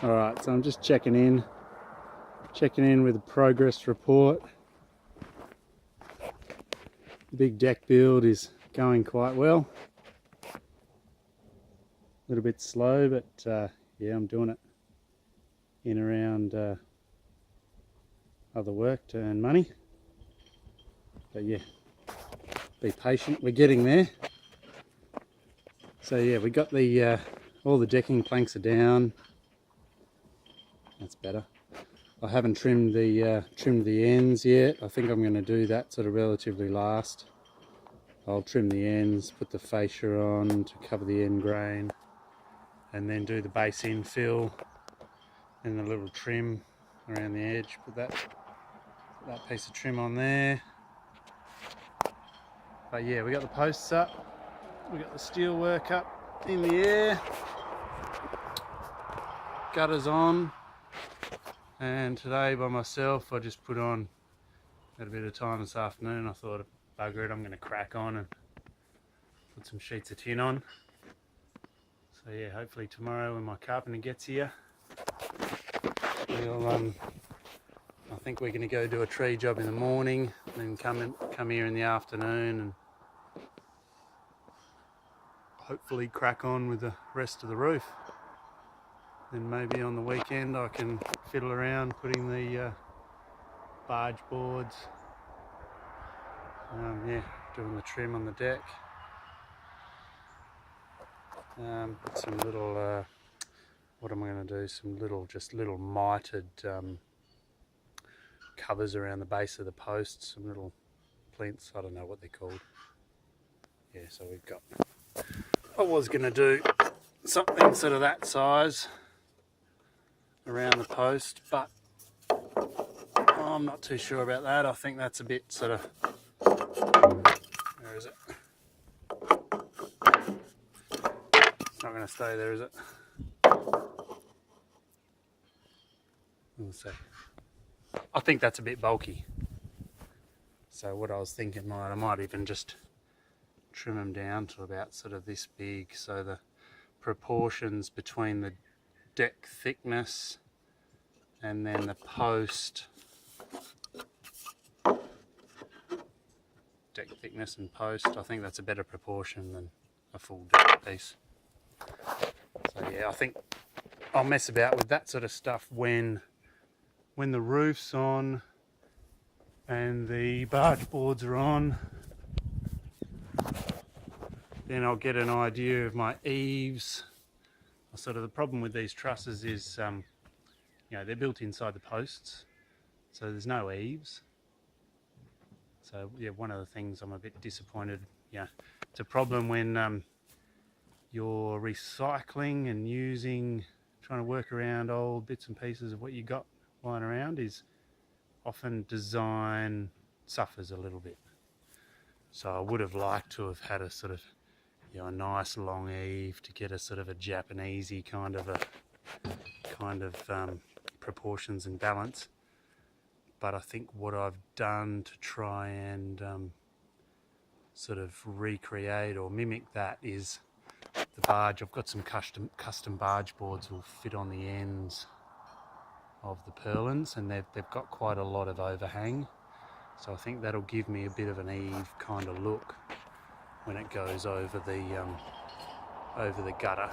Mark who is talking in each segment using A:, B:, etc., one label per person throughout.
A: Alright, so I'm just checking in with a progress report. The big deck build is going quite well. A little bit slow, but yeah, I'm doing it in around other work to earn money. But yeah, be patient, we're getting there. So yeah, we got the all the decking planks are down. That's better. I haven't trimmed the ends yet. I think I'm going to do that sort of relatively last. I'll trim the ends, put the fascia on to cover the end grain, and then do the base infill and the little trim around the edge. Put that piece of trim on there. But yeah, we got the posts up, we got the steel work up in the air, gutters on, and today by myself I just put on, had a bit of time this afternoon, I thought, bugger it, I'm going to crack on and put some sheets of tin on. So yeah, hopefully tomorrow when my carpenter gets here, we'll I think we're going to go do a tree job in the morning, and then come here in the afternoon and hopefully crack on with the rest of the roof. Then maybe on the weekend I can fiddle around putting the barge boards, yeah, doing the trim on the deck. Put some little, what am I going to do? Some little, just little mitered covers around the base of the posts, some little plinths, I don't know what they're called. Yeah, so we've got, I was going to do something sort of that size around the post, but I'm not too sure about that. I think that's a bit sort of, where is it? It's not going to stay there, is it? We'll see. I think that's a bit bulky. So what I was thinking, I might even just trim them down to about sort of this big, so the proportions between the deck thickness and then the post, deck thickness and post, I think that's a better proportion than a full deck piece. So yeah, I think I'll mess about with that sort of stuff when the roof's on and the barge boards are on. Then I'll get an idea of my eaves. Sort of the problem with these trusses is, you know, they're built inside the posts, so there's no eaves. So yeah, one of the things I'm a bit disappointed. Yeah, it's a problem when you're recycling and trying to work around old bits and pieces of what you got lying around, is often design suffers a little bit. So I would have liked to have had a sort of, you know, a nice long eave to get a sort of a Japanesey kind of proportions and balance. But I think what I've done to try and sort of recreate or mimic that is the barge. I've got some custom barge boards will fit on the ends of the purlins, and they've got quite a lot of overhang. So I think that'll give me a bit of an eave kind of look when it goes over the gutter.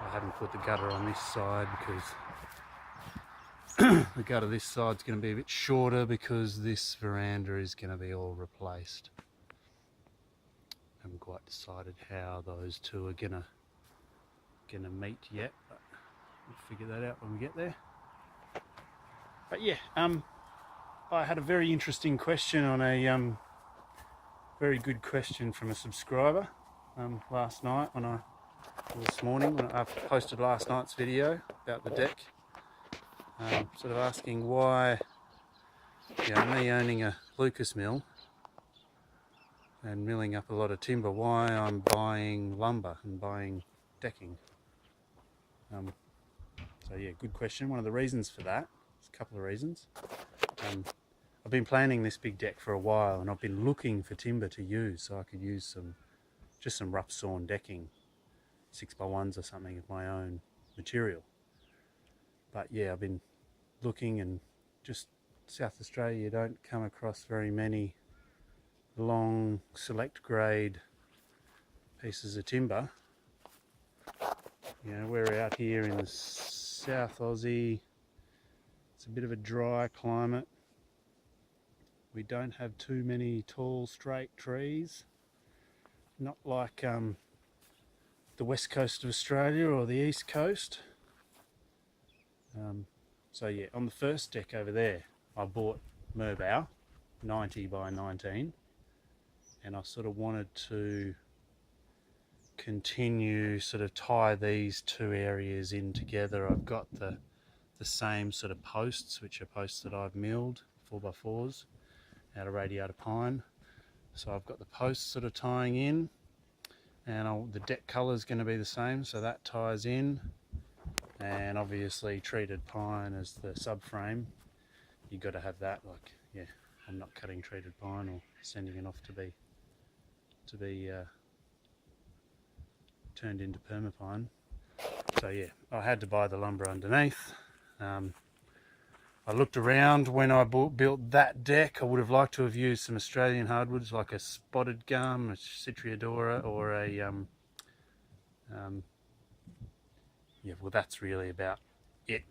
A: I haven't put the gutter on this side because the gutter this side's going to be a bit shorter because this veranda is going to be all replaced. Haven't quite decided how those two are gonna meet yet, but we'll figure that out when we get there. But yeah, I had a very interesting question on a very good question from a subscriber last night this morning when I posted last night's video about the deck. Sort of asking why, you know, me owning a Lucas mill and milling up a lot of timber, why I'm buying lumber and buying decking. So yeah, good question. One of the reasons for that, there's a couple of reasons. I've been planning this big deck for a while, and I've been looking for timber to use, so I could use just some rough sawn decking, 6x1s or something of my own material. But yeah, I've been looking, and just South Australia, you don't come across very many long select grade pieces of timber. You know, we're out here in the South Aussie. It's a bit of a dry climate. We don't have too many tall straight trees, not like the west coast of Australia or the east coast. So yeah, on the first deck over there I bought Merbau 90 by 19, and I sort of wanted to continue sort of tie these two areas in together. I've got the same sort of posts, which are posts that I've milled 4x4s out of radiata pine. So I've got the posts sort of tying in, and the deck colour is going to be the same, so that ties in. And obviously treated pine as the subframe. You've got to have that. Like, yeah, I'm not cutting treated pine or sending it off to be turned into permapine. So yeah, I had to buy the lumber underneath. I looked around when I built that deck. I would have liked to have used some Australian hardwoods like a spotted gum, a Citriodora, or a yeah, well, that's really about it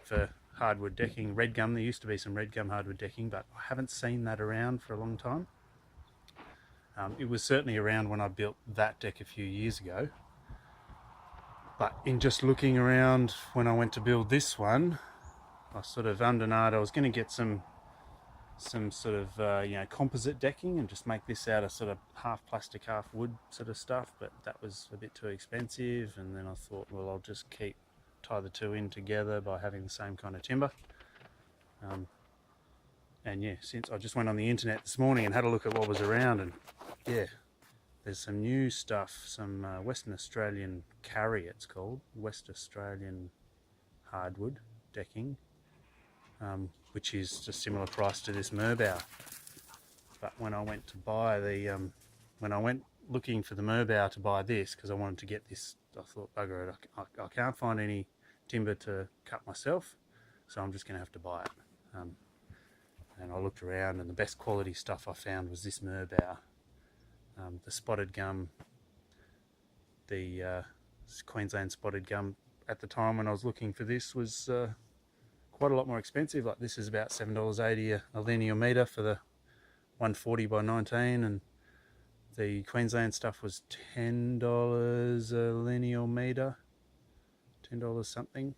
A: for hardwood decking. Red gum, there used to be some red gum hardwood decking, but I haven't seen that around for a long time. It was certainly around when I built that deck a few years ago. But in just looking around when I went to build this one, I sort of undernard, I was going to get some sort of you know, composite decking and just make this out of sort of half plastic, half wood sort of stuff, but that was a bit too expensive. And then I thought, well, I'll just tie the two in together by having the same kind of timber. And yeah, since I just went on the internet this morning and had a look at what was around, and yeah, there's some new stuff, some Western Australian Carry, it's called, West Australian hardwood decking, which is just similar price to this Merbau. But when I went to buy the, when I went looking for the Merbau to buy this, because I wanted to get this, I thought, bugger it, I can't find any timber to cut myself, so I'm just going to have to buy it. And I looked around, and the best quality stuff I found was this Merbau. The spotted gum, the Queensland spotted gum, at the time when I was looking for this, was quite a lot more expensive. Like, this is about $7.80 a linear metre for the 140 by 19, and the Queensland stuff was $10 a linear metre, $10 something.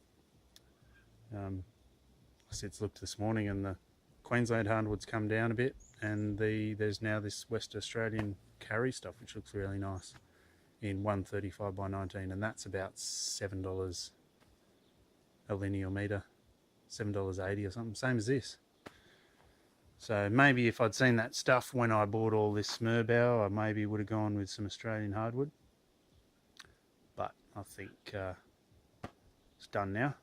A: I since looked this morning, and the Queensland hardwood's come down a bit, and there's now this West Australian Carry stuff, which looks really nice, in 135 by 19, and that's about $7 a linear metre, $7.80 or something, same as this. So maybe if I'd seen that stuff when I bought all this Merbau, I maybe would have gone with some Australian hardwood. But I think it's done now.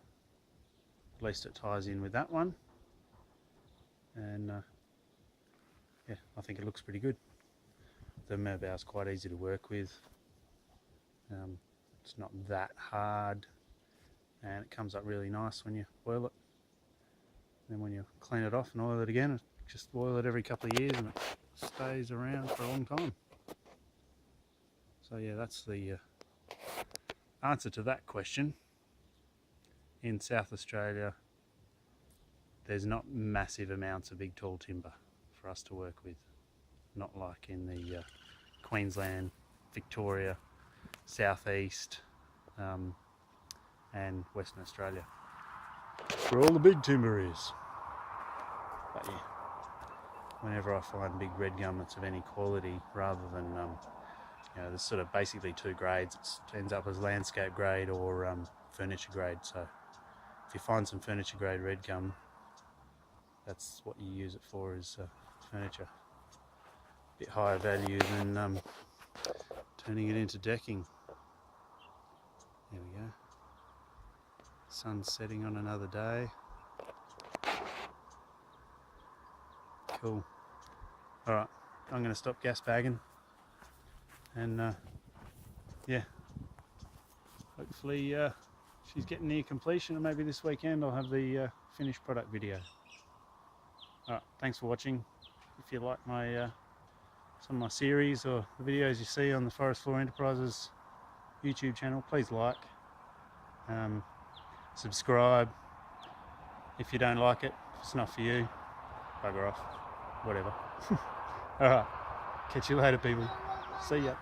A: At least it ties in with that one. And yeah, I think it looks pretty good. The Merbau is quite easy to work with. It's not that hard, and it comes up really nice when you oil it. Then when you clean it off and oil it again, just oil it every couple of years and it stays around for a long time. So yeah, that's the answer to that question. In South Australia, there's not massive amounts of big tall timber for us to work with. Not like in the Queensland, Victoria, Southeast, and Western Australia, where all the big timber is. But yeah, whenever I find big red gum that's of any quality, rather than you know, there's sort of basically two grades. It ends up as landscape grade or furniture grade. So if you find some furniture grade red gum, that's what you use it for, is furniture. A bit higher value than turning it into decking. There we go. Sun's setting on another day. Cool. Alright, I'm going to stop gas bagging, and yeah, hopefully she's getting near completion, and maybe this weekend I'll have the finished product video. Alright, thanks for watching. If you like my some of my series or the videos you see on the Forest Floor Enterprises YouTube channel, please like, subscribe. If you don't like it, if it's not for you, bugger off, whatever. Alright, catch you later people, see ya.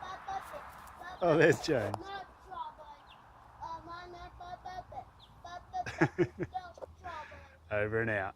A: Oh, there's James. Over and out.